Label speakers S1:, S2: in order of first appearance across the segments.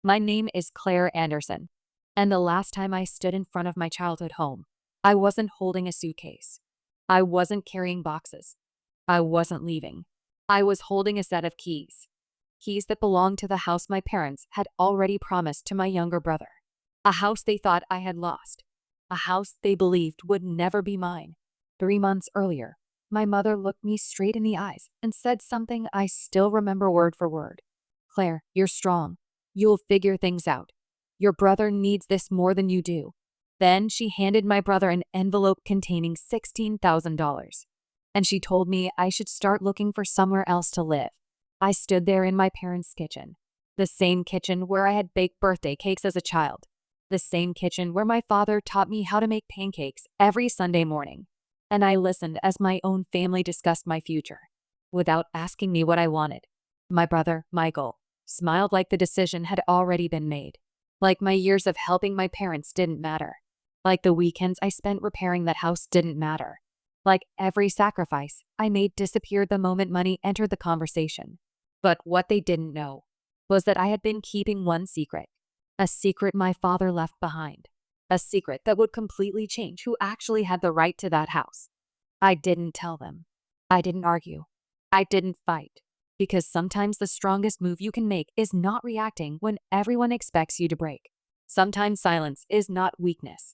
S1: My name is Claire Anderson, and the last time I stood in front of my childhood home, I wasn't holding a suitcase. I wasn't carrying boxes. I wasn't leaving. I was holding a set of keys. Keys that belonged to the house my parents had already promised to my younger brother. A house they thought I had lost. A house they believed would never be mine. 3 months earlier, my mother looked me straight in the eyes and said something I still remember word for word. "Claire, you're strong. You'll figure things out. Your brother needs this more than you do." Then she handed my brother an envelope containing $16,000. And she told me I should start looking for somewhere else to live. I stood there in my parents' kitchen. The same kitchen where I had baked birthday cakes as a child. The same kitchen where my father taught me how to make pancakes every Sunday morning. And I listened as my own family discussed my future, without asking me what I wanted. My brother, Michael, smiled like the decision had already been made. Like my years of helping my parents didn't matter. Like the weekends I spent repairing that house didn't matter. Like every sacrifice I made disappeared the moment money entered the conversation. But what they didn't know was that I had been keeping one secret. A secret my father left behind. A secret that would completely change who actually had the right to that house. I didn't tell them. I didn't argue. I didn't fight. Because sometimes the strongest move you can make is not reacting when everyone expects you to break. Sometimes silence is not weakness.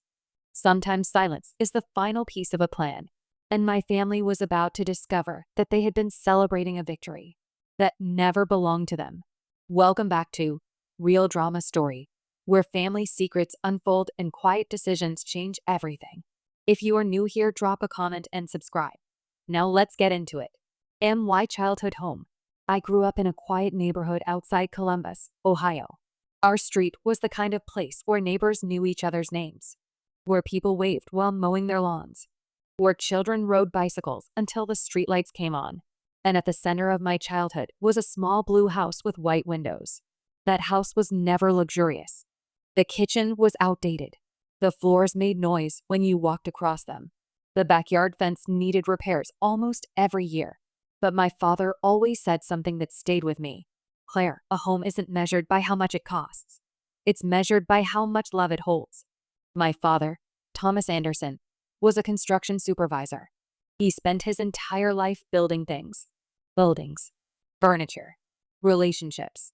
S1: Sometimes silence is the final piece of a plan. And my family was about to discover that they had been celebrating a victory that never belonged to them. Welcome back to Real Drama Story, where family secrets unfold and quiet decisions change everything. If you are new here, drop a comment and subscribe. Now let's get into it. My childhood home. I grew up in a quiet neighborhood outside Columbus, Ohio. Our street was the kind of place where neighbors knew each other's names, where people waved while mowing their lawns, where children rode bicycles until the streetlights came on. And at the center of my childhood was a small blue house with white windows. That house was never luxurious. The kitchen was outdated. The floors made noise when you walked across them. The backyard fence needed repairs almost every year. But my father always said something that stayed with me. "Claire, a home isn't measured by how much it costs. It's measured by how much love it holds." My father, Thomas Anderson, was a construction supervisor. He spent his entire life building things. Buildings, furniture, relationships.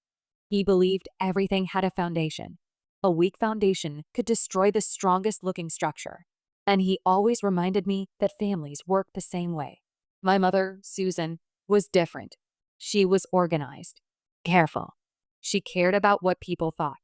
S1: He believed everything had a foundation. A weak foundation could destroy the strongest looking structure. And he always reminded me that families work the same way. My mother, Susan, was different. She was organized, careful. She cared about what people thought.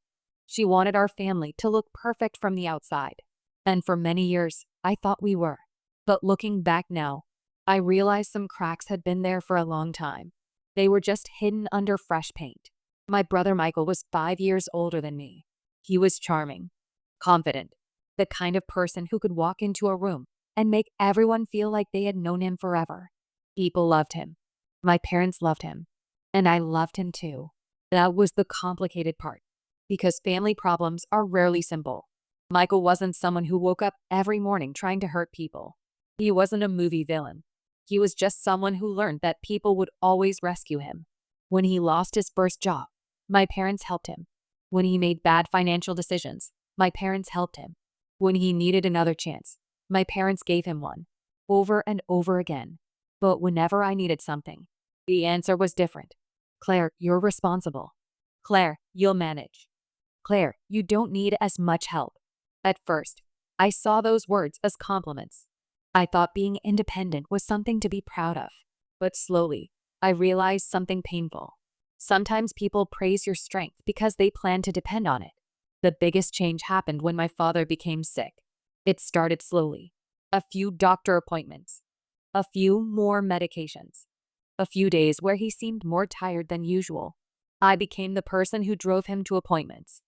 S1: She wanted our family to look perfect from the outside. And for many years, I thought we were. But looking back now, I realized some cracks had been there for a long time. They were just hidden under fresh paint. My brother Michael was 5 years older than me. He was charming, confident, the kind of person who could walk into a room and make everyone feel like they had known him forever. People loved him. My parents loved him. And I loved him too. That was the complicated part. Because family problems are rarely simple. Michael wasn't someone who woke up every morning trying to hurt people. He wasn't a movie villain. He was just someone who learned that people would always rescue him. When he lost his first job, my parents helped him. When he made bad financial decisions, my parents helped him. When he needed another chance, my parents gave him one. Over and over again. But whenever I needed something, the answer was different. "Claire, you're responsible. Claire, you'll manage. Claire, you don't need as much help." At first, I saw those words as compliments. I thought being independent was something to be proud of. But slowly, I realized something painful. Sometimes people praise your strength because they plan to depend on it. The biggest change happened when my father became sick. It started slowly. A few doctor appointments. A few more medications. A few days where he seemed more tired than usual. I became the person who drove him to appointments.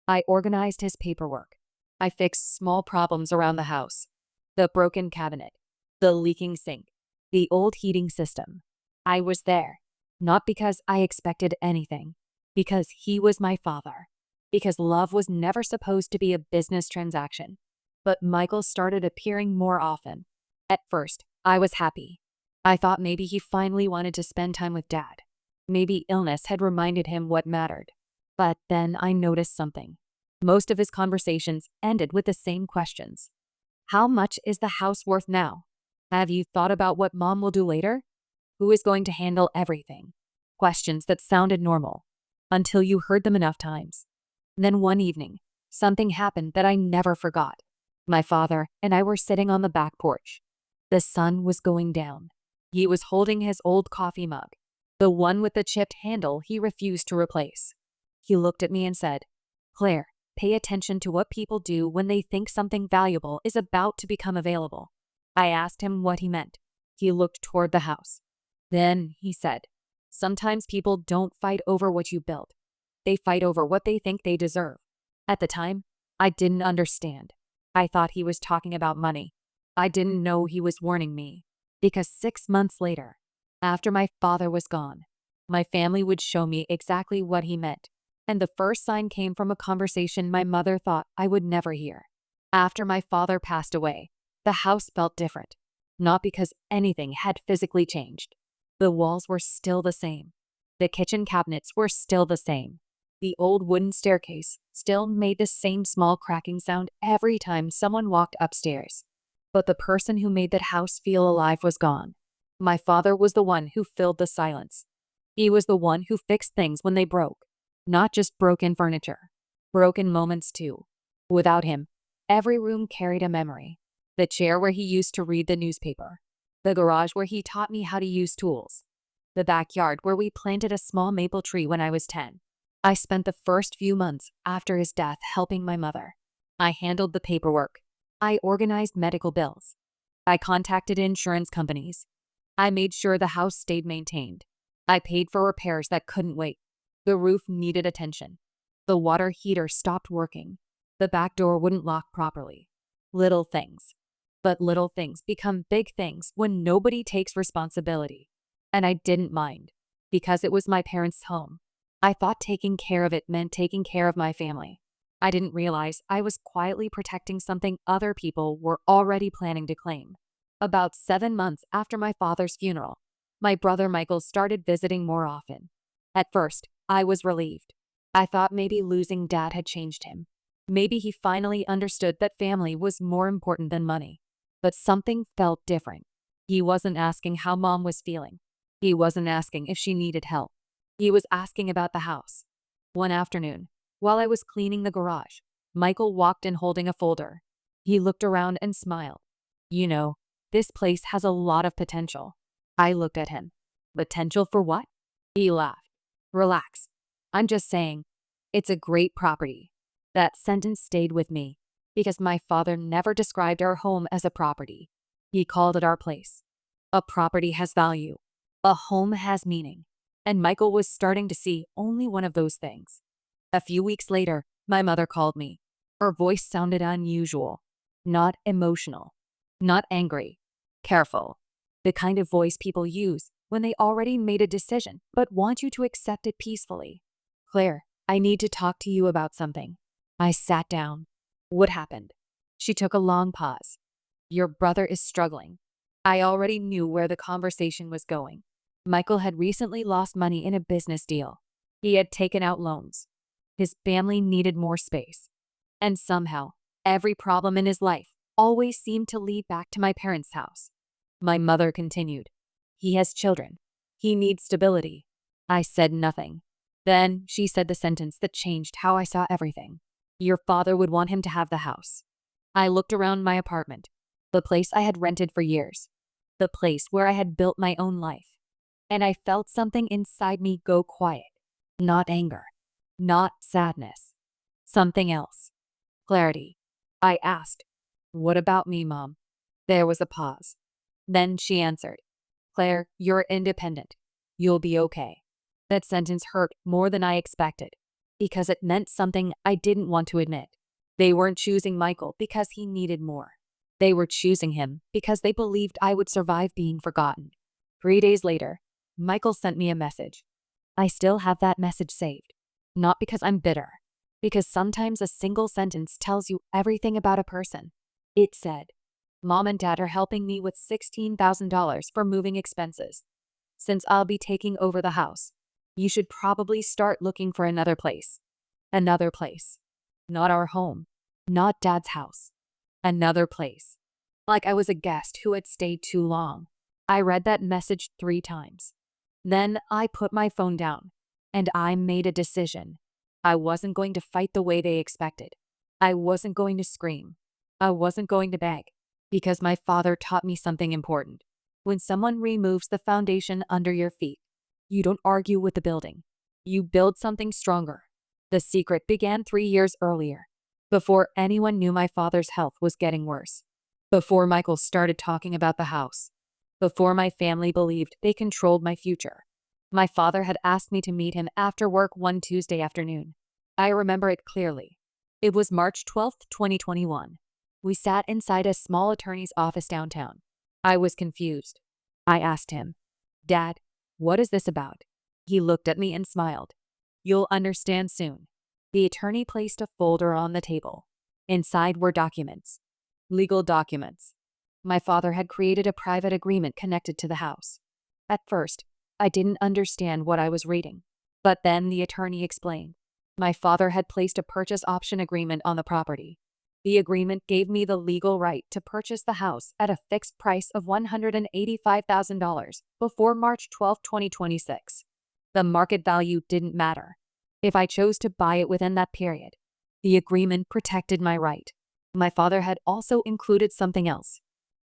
S1: I organized his paperwork. I fixed small problems around the house. The broken cabinet. The leaking sink. The old heating system. I was there. Not because I expected anything. Because he was my father. Because love was never supposed to be a business transaction. But Michael started appearing more often. At first, I was happy. I thought maybe he finally wanted to spend time with Dad. Maybe illness had reminded him what mattered. But then I noticed something. Most of his conversations ended with the same questions. How much is the house worth now? Have you thought about what mom will do later? Who is going to handle everything? Questions that sounded normal until you heard them enough times. Then one evening, something happened that I never forgot. My father and I were sitting on the back porch. The sun was going down. He was holding his old coffee mug, the one with the chipped handle he refused to replace. He looked at me and said, "Claire, pay attention to what people do when they think something valuable is about to become available." I asked him what he meant. He looked toward the house. Then he said, "Sometimes people don't fight over what you built. They fight over what they think they deserve." At the time, I didn't understand. I thought he was talking about money. I didn't know he was warning me. Because 6 months later, after my father was gone, my family would show me exactly what he meant. And the first sign came from a conversation my mother thought I would never hear. After my father passed away, the house felt different. Not because anything had physically changed. The walls were still the same. The kitchen cabinets were still the same. The old wooden staircase still made the same small cracking sound every time someone walked upstairs. But the person who made that house feel alive was gone. My father was the one who filled the silence. He was the one who fixed things when they broke. Not just broken furniture. Broken moments too. Without him, every room carried a memory. The chair where he used to read the newspaper. The garage where he taught me how to use tools. The backyard where we planted a small maple tree when I was 10. I spent the first few months after his death helping my mother. I handled the paperwork. I organized medical bills. I contacted insurance companies. I made sure the house stayed maintained. I paid for repairs that couldn't wait. The roof needed attention. The water heater stopped working. The back door wouldn't lock properly. Little things. But little things become big things when nobody takes responsibility. And I didn't mind, because it was my parents' home. I thought taking care of it meant taking care of my family. I didn't realize I was quietly protecting something other people were already planning to claim. About 7 months after my father's funeral, my brother Michael started visiting more often. At first, I was relieved. I thought maybe losing dad had changed him. Maybe he finally understood that family was more important than money. But something felt different. He wasn't asking how mom was feeling. He wasn't asking if she needed help. He was asking about the house. One afternoon, while I was cleaning the garage, Michael walked in holding a folder. He looked around and smiled. "You know, this place has a lot of potential." I looked at him. "Potential for what?" He laughed. "Relax. I'm just saying, it's a great property." That sentence stayed with me, because my father never described our home as a property. He called it our place. A property has value. A home has meaning. And Michael was starting to see only one of those things. A few weeks later, my mother called me. Her voice sounded unusual. Not emotional. Not angry. Careful. The kind of voice people use when they already made a decision but want you to accept it peacefully. "Claire, I need to talk to you about something." I sat down. "What happened?" She took a long pause. "Your brother is struggling." I already knew where the conversation was going. Michael had recently lost money in a business deal. He had taken out loans. His family needed more space. And somehow, every problem in his life always seemed to lead back to my parents' house. My mother continued. "He has children. He needs stability." I said nothing. Then she said the sentence that changed how I saw everything. "Your father would want him to have the house." I looked around my apartment, the place I had rented for years, the place where I had built my own life. And I felt something inside me go quiet. Not anger. Not sadness. Something else. Clarity. I asked, "What about me, Mom?" There was a pause. Then she answered, "Claire, you're independent. You'll be okay." That sentence hurt more than I expected, because it meant something I didn't want to admit. They weren't choosing Michael because he needed more. They were choosing him because they believed I would survive being forgotten. 3 days later, Michael sent me a message. I still have that message saved. Not because I'm bitter, because sometimes a single sentence tells you everything about a person. It said, "Mom and Dad are helping me with $16,000 for moving expenses. Since I'll be taking over the house, you should probably start looking for another place." Another place. Not our home. Not Dad's house. Another place. Like I was a guest who had stayed too long. I read that message 3 times. Then I put my phone down, and I made a decision. I wasn't going to fight the way they expected. I wasn't going to scream. I wasn't going to beg, because my father taught me something important. When someone removes the foundation under your feet, you don't argue with the building. You build something stronger. The secret began 3 years earlier, before anyone knew my father's health was getting worse, before Michael started talking about the house, before my family believed they controlled my future. My father had asked me to meet him after work one Tuesday afternoon. I remember it clearly. It was March 12th, 2021. We sat inside a small attorney's office downtown. I was confused. I asked him, "Dad, what is this about?" He looked at me and smiled. "You'll understand soon." The attorney placed a folder on the table. Inside were documents. Legal documents. My father had created a private agreement connected to the house. At first, I didn't understand what I was reading. But then the attorney explained. My father had placed a purchase option agreement on the property. The agreement gave me the legal right to purchase the house at a fixed price of $185,000 before March 12, 2026. The market value didn't matter. If I chose to buy it within that period, the agreement protected my right. My father had also included something else.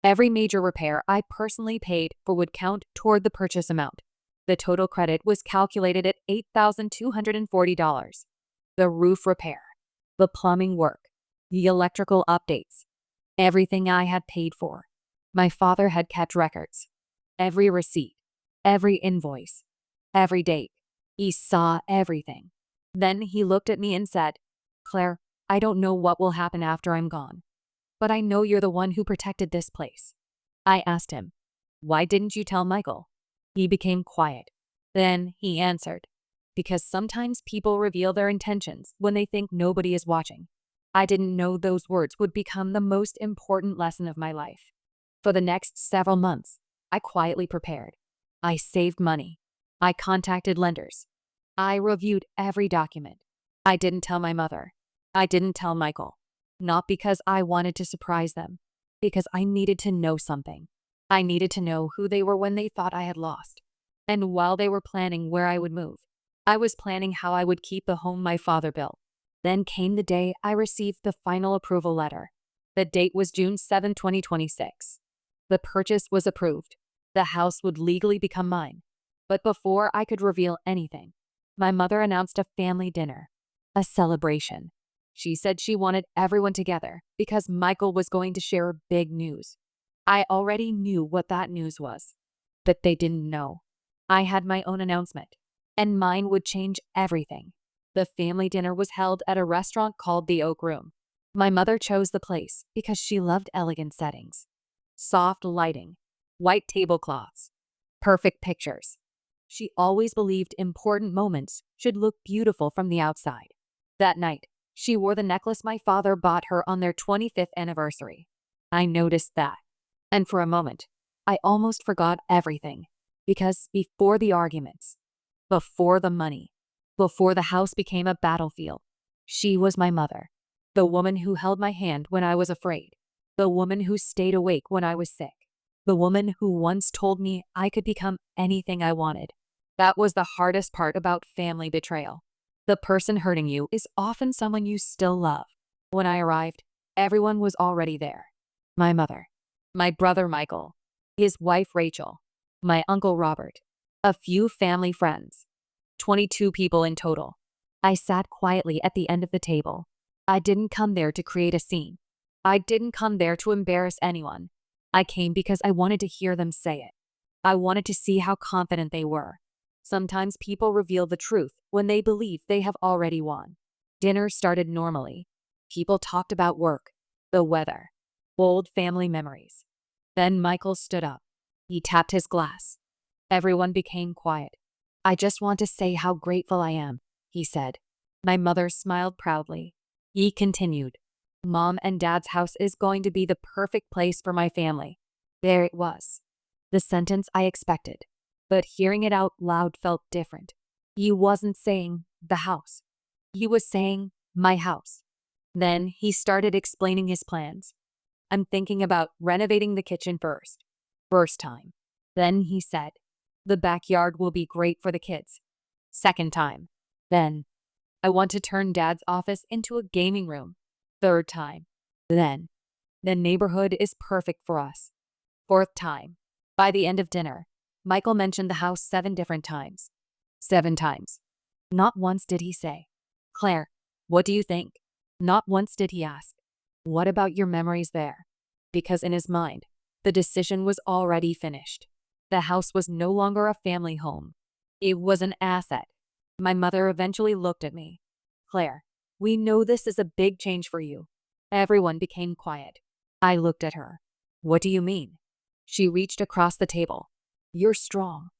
S1: Every major repair I personally paid for would count toward the purchase amount. The total credit was calculated at $8,240. The roof repair, the plumbing work, the electrical updates, everything I had paid for. My father had kept records. Every receipt, every invoice, every date. He saw everything. Then he looked at me and said, "Claire, I don't know what will happen after I'm gone, but I know you're the one who protected this place." I asked him, "Why didn't you tell Michael?" He became quiet. Then he answered, "Because sometimes people reveal their intentions when they think nobody is watching." I didn't know those words would become the most important lesson of my life. For the next several months, I quietly prepared. I saved money. I contacted lenders. I reviewed every document. I didn't tell my mother. I didn't tell Michael. Not because I wanted to surprise them, because I needed to know something. I needed to know who they were when they thought I had lost. And while they were planning where I would move, I was planning how I would keep the home my father built. Then came the day I received the final approval letter. The date was June 7, 2026. The purchase was approved. The house would legally become mine. But before I could reveal anything, my mother announced a family dinner, a celebration. She said she wanted everyone together because Michael was going to share big news. I already knew what that news was, but they didn't know. I had my own announcement, and mine would change everything. The family dinner was held at a restaurant called the Oak Room. My mother chose the place because she loved elegant settings. Soft lighting, white tablecloths, perfect pictures. She always believed important moments should look beautiful from the outside. That night, she wore the necklace my father bought her on their 25th anniversary. I noticed that. And for a moment, I almost forgot everything. Because before the arguments, before the money, before the house became a battlefield, she was my mother. The woman who held my hand when I was afraid. The woman who stayed awake when I was sick. The woman who once told me I could become anything I wanted. That was the hardest part about family betrayal. The person hurting you is often someone you still love. When I arrived, everyone was already there. My mother, my brother Michael, his wife Rachel, my uncle Robert, a few family friends. 22 people in total. I sat quietly at the end of the table. I didn't come there to create a scene. I didn't come there to embarrass anyone. I came because I wanted to hear them say it. I wanted to see how confident they were. Sometimes people reveal the truth when they believe they have already won. Dinner started normally. People talked about work, the weather, old family memories. Then Michael stood up. He tapped his glass. Everyone became quiet. "I just want to say how grateful I am," he said. My mother smiled proudly. He continued, "Mom and Dad's house is going to be the perfect place for my family." There it was. The sentence I expected. But hearing it out loud felt different. He wasn't saying the house. He was saying, my house. Then he started explaining his plans. I'm thinking about renovating the kitchen first. First time. Then he said, the backyard will be great for the kids. Second time. Then, I want to turn Dad's office into a gaming room. Third time. Then, the neighborhood is perfect for us. Fourth time. By the end of dinner, Michael mentioned the house 7 different times. 7 times. Not once did he say, Claire, what do you think? Not once did he ask, what about your memories there? Because in his mind, the decision was already finished. The house was no longer a family home. It was an asset. My mother eventually looked at me. Claire, we know this is a big change for you. Everyone became quiet. I looked at her. What do you mean? She reached across the table. You're strong.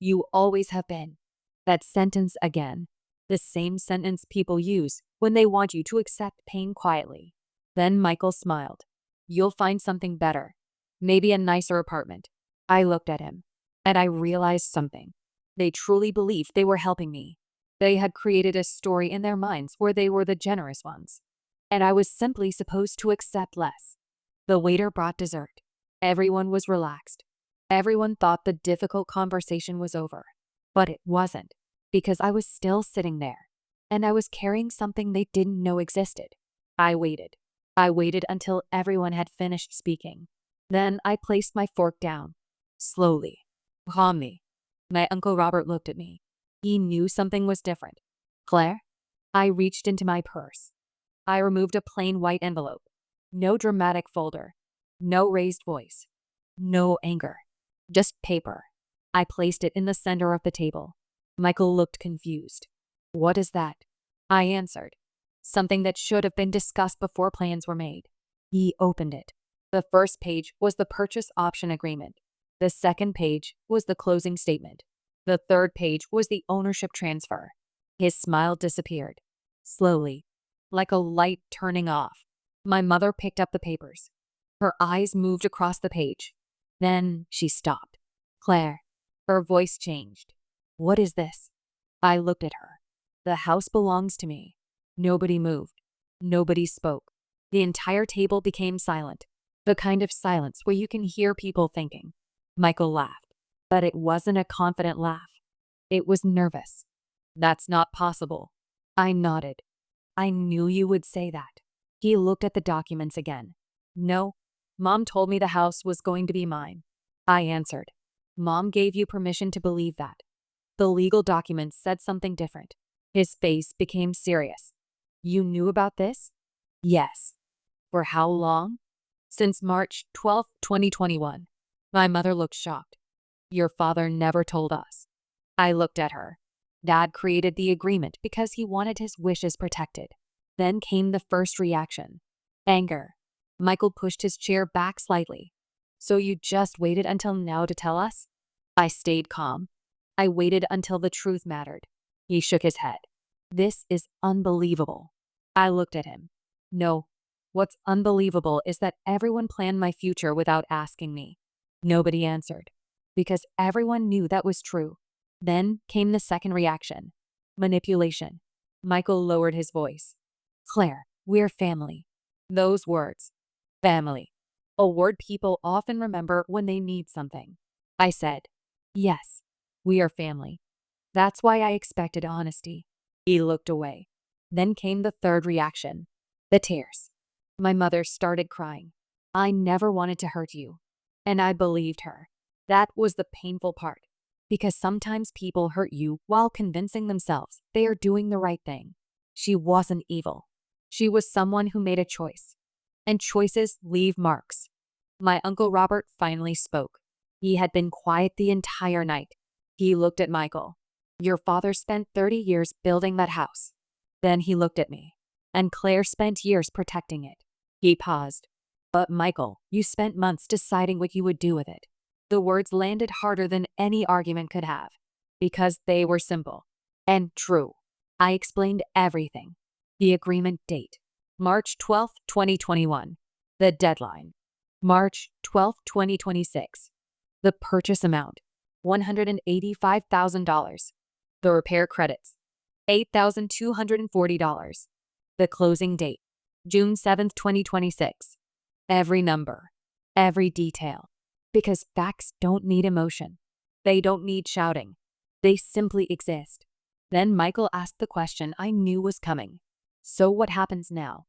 S1: You always have been. That sentence again. The same sentence people use when they want you to accept pain quietly. Then Michael smiled. You'll find something better. Maybe a nicer apartment. I looked at him, and I realized something. They truly believed they were helping me. They had created a story in their minds where they were the generous ones, and I was simply supposed to accept less. The waiter brought dessert. Everyone was relaxed. Everyone thought the difficult conversation was over. But it wasn't, because I was still sitting there, and I was carrying something they didn't know existed. I waited. I waited until everyone had finished speaking. Then I placed my fork down. Slowly. Calmly. My Uncle Robert looked at me. He knew something was different. Claire? I reached into my purse. I removed a plain white envelope. No dramatic folder. No raised voice. No anger. Just paper. I placed it in the center of the table. Michael looked confused. What is that? I answered. Something that should have been discussed before plans were made. He opened it. The first page was the purchase option agreement. The second page was the closing statement. The third page was the ownership transfer. His smile disappeared. Slowly, like a light turning off. My mother picked up the papers. Her eyes moved across the page. Then she stopped. Claire. Her voice changed. What is this? I looked at her. The house belongs to me. Nobody moved. Nobody spoke. The entire table became silent. The kind of silence where you can hear people thinking. Michael laughed. But it wasn't a confident laugh. It was nervous. That's not possible. I nodded. I knew you would say that. He looked at the documents again. No, Mom told me the house was going to be mine. I answered. Mom gave you permission to believe that. The legal documents said something different. His face became serious. You knew about this? Yes. For how long? Since March 12, 2021. My mother looked shocked. Your father never told us. I looked at her. Dad created the agreement because he wanted his wishes protected. Then came the first reaction. Anger. Michael pushed his chair back slightly. So you just waited until now to tell us? I stayed calm. I waited until the truth mattered. He shook his head. This is unbelievable. I looked at him. No. What's unbelievable is that everyone planned my future without asking me. Nobody answered. Because everyone knew that was true. Then came the second reaction. Manipulation. Michael lowered his voice. Claire, we're family. Those words. Family. A word people often remember when they need something. I said, yes, we are family. That's why I expected honesty. He looked away. Then came the third reaction. The tears. My mother started crying. I never wanted to hurt you. And I believed her. That was the painful part. Because sometimes people hurt you while convincing themselves they are doing the right thing. She wasn't evil. She was someone who made a choice. And choices leave marks. My Uncle Robert finally spoke. He had been quiet the entire night. He looked at Michael. Your father spent 30 years building that house. Then he looked at me. And Claire spent years protecting it. He paused. But Michael, you spent months deciding what you would do with it. The words landed harder than any argument could have. Because they were simple. And true. I explained everything. The agreement date. March 12, 2021. The deadline. March 12, 2026. The purchase amount. $185,000. The repair credits. $8,240. The closing date, June 7th, 2026. Every number, every detail. Because facts don't need emotion. They don't need shouting. They simply exist. Then Michael asked the question I knew was coming. So what happens now?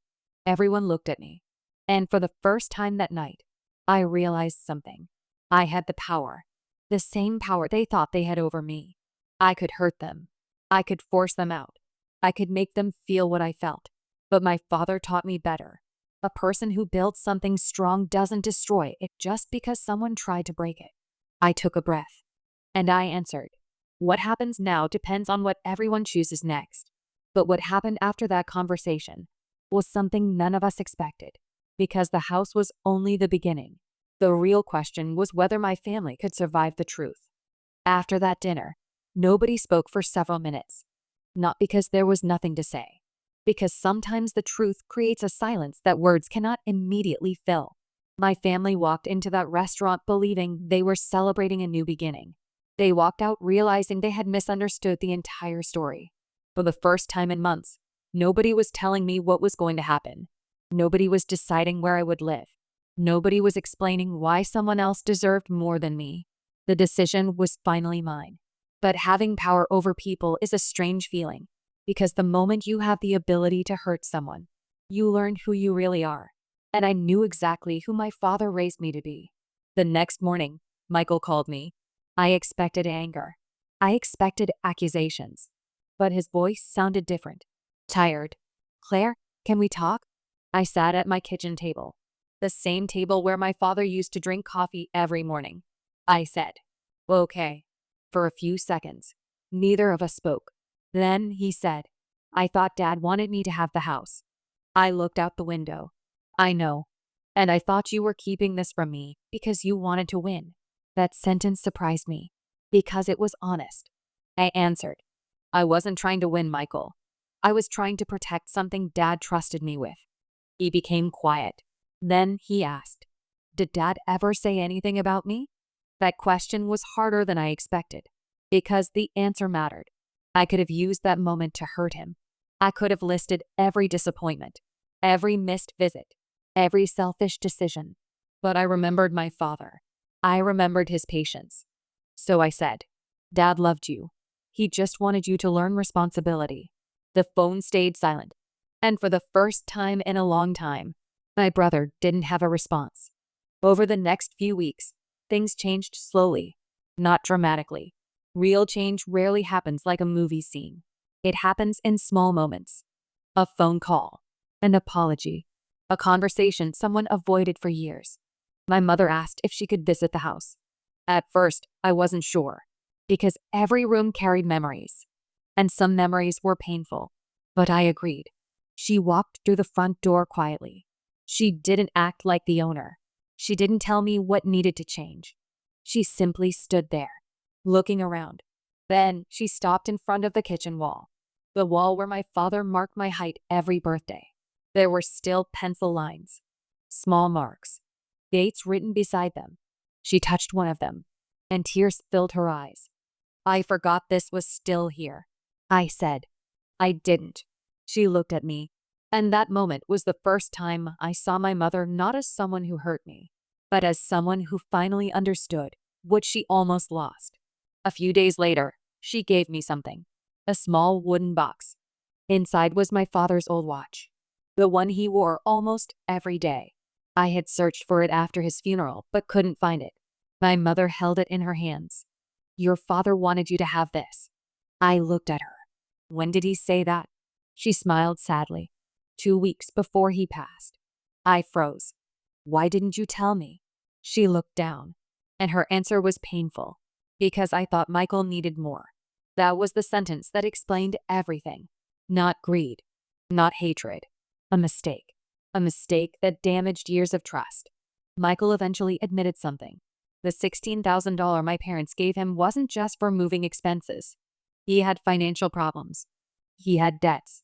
S1: Everyone looked at me. And for the first time that night, I realized something. I had the power. The same power they thought they had over me. I could hurt them. I could force them out. I could make them feel what I felt. But my father taught me better. A person who builds something strong doesn't destroy it just because someone tried to break it. I took a breath. And I answered, what happens now depends on what everyone chooses next. But what happened after that conversation was something none of us expected. Because the house was only the beginning. The real question was whether my family could survive the truth. After that dinner, nobody spoke for several minutes. Not because there was nothing to say. Because sometimes the truth creates a silence that words cannot immediately fill. My family walked into that restaurant believing they were celebrating a new beginning. They walked out realizing they had misunderstood the entire story. For the first time in months, nobody was telling me what was going to happen. Nobody was deciding where I would live. Nobody was explaining why someone else deserved more than me. The decision was finally mine. But having power over people is a strange feeling. Because the moment you have the ability to hurt someone, you learn who you really are. And I knew exactly who my father raised me to be. The next morning, Michael called me. I expected anger. I expected accusations. But his voice sounded different. Tired. Claire, can we talk? I sat at my kitchen table. The same table where my father used to drink coffee every morning. I said, okay. For a few seconds, neither of us spoke. Then he said, I thought Dad wanted me to have the house. I looked out the window. I know. And I thought you were keeping this from me because you wanted to win. That sentence surprised me because it was honest. I answered, I wasn't trying to win, Michael. I was trying to protect something Dad trusted me with. He became quiet. Then he asked, did Dad ever say anything about me? That question was harder than I expected because the answer mattered. I could have used that moment to hurt him. I could have listed every disappointment, every missed visit, every selfish decision. But I remembered my father. I remembered his patience. So I said, Dad loved you. He just wanted you to learn responsibility. The phone stayed silent. And for the first time in a long time, my brother didn't have a response. Over the next few weeks, things changed slowly, not dramatically. Real change rarely happens like a movie scene. It happens in small moments. A phone call, an apology, a conversation someone avoided for years. My mother asked if she could visit the house. At first, I wasn't sure, because every room carried memories, and some memories were painful. But I agreed. She walked through the front door quietly. She didn't act like the owner. She didn't tell me what needed to change. She simply stood there, looking around. Then she stopped in front of the kitchen wall, the wall where my father marked my height every birthday. There were still pencil lines, small marks, dates written beside them. She touched one of them, and tears filled her eyes. I forgot this was still here. I said, I didn't. She looked at me, and that moment was the first time I saw my mother not as someone who hurt me, but as someone who finally understood what she almost lost. A few days later, she gave me something, a small wooden box. Inside was my father's old watch, the one he wore almost every day. I had searched for it after his funeral, but couldn't find it. My mother held it in her hands. Your father wanted you to have this. I looked at her. When did he say that? She smiled sadly. 2 weeks before he passed. I froze. Why didn't you tell me? She looked down, and her answer was painful. Because I thought Michael needed more. That was the sentence that explained everything. Not greed, not hatred. A mistake. A mistake that damaged years of trust. Michael eventually admitted something. The $16,000 my parents gave him wasn't just for moving expenses. He had financial problems. He had debts.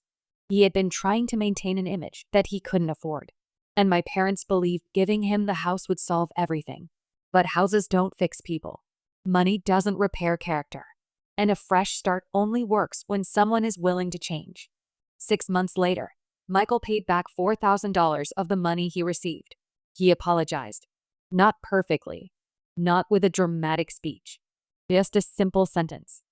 S1: He had been trying to maintain an image that he couldn't afford. And my parents believed giving him the house would solve everything. But houses don't fix people. Money doesn't repair character. And a fresh start only works when someone is willing to change. 6 months later, Michael paid back $4,000 of the money he received. He apologized. Not perfectly. Not with a dramatic speech. Just a simple sentence.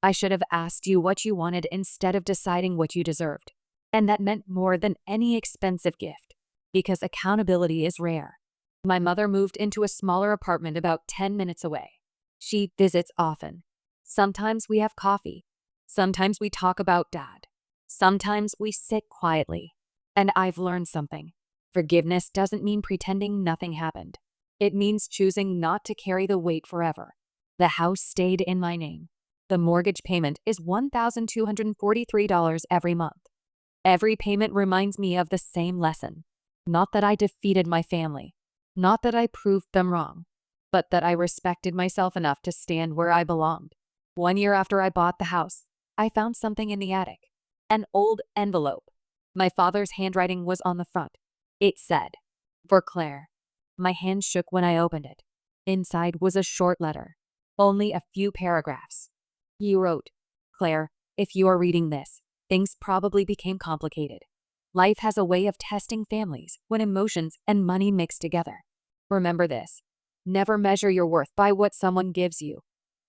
S1: I should have asked you what you wanted instead of deciding what you deserved. And that meant more than any expensive gift. Because accountability is rare. My mother moved into a smaller apartment about 10 minutes away. She visits often. Sometimes we have coffee. Sometimes we talk about Dad. Sometimes we sit quietly. And I've learned something. Forgiveness doesn't mean pretending nothing happened. It means choosing not to carry the weight forever. The house stayed in my name. The mortgage payment is $1,243 every month. Every payment reminds me of the same lesson. Not that I defeated my family. Not that I proved them wrong. But that I respected myself enough to stand where I belonged. 1 year after I bought the house, I found something in the attic. An old envelope. My father's handwriting was on the front. It said, "For Claire." My hand shook when I opened it. Inside was a short letter. Only a few paragraphs. He wrote, "Claire, if you are reading this, things probably became complicated. Life has a way of testing families when emotions and money mix together. Remember this. Never measure your worth by what someone gives you.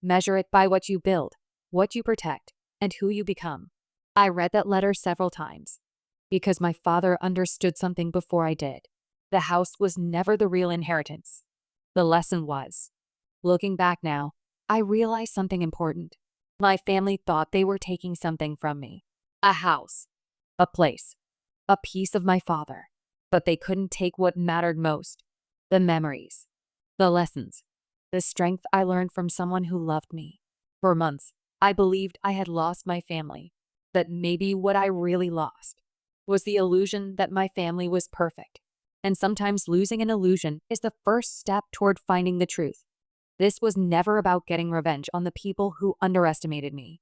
S1: Measure it by what you build, what you protect, and who you become." I read that letter several times. Because my father understood something before I did. The house was never the real inheritance. The lesson was. Looking back now, I realized something important. My family thought they were taking something from me. A house. A place. A piece of my father. But they couldn't take what mattered most. The memories. The lessons. The strength I learned from someone who loved me. For months, I believed I had lost my family. That maybe what I really lost was the illusion that my family was perfect. And sometimes losing an illusion is the first step toward finding the truth. This was never about getting revenge on the people who underestimated me.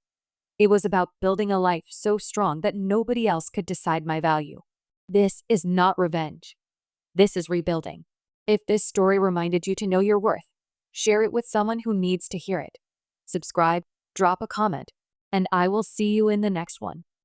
S1: It was about building a life so strong that nobody else could decide my value. This is not revenge. This is rebuilding. If this story reminded you to know your worth, share it with someone who needs to hear it. Subscribe, drop a comment, and I will see you in the next one.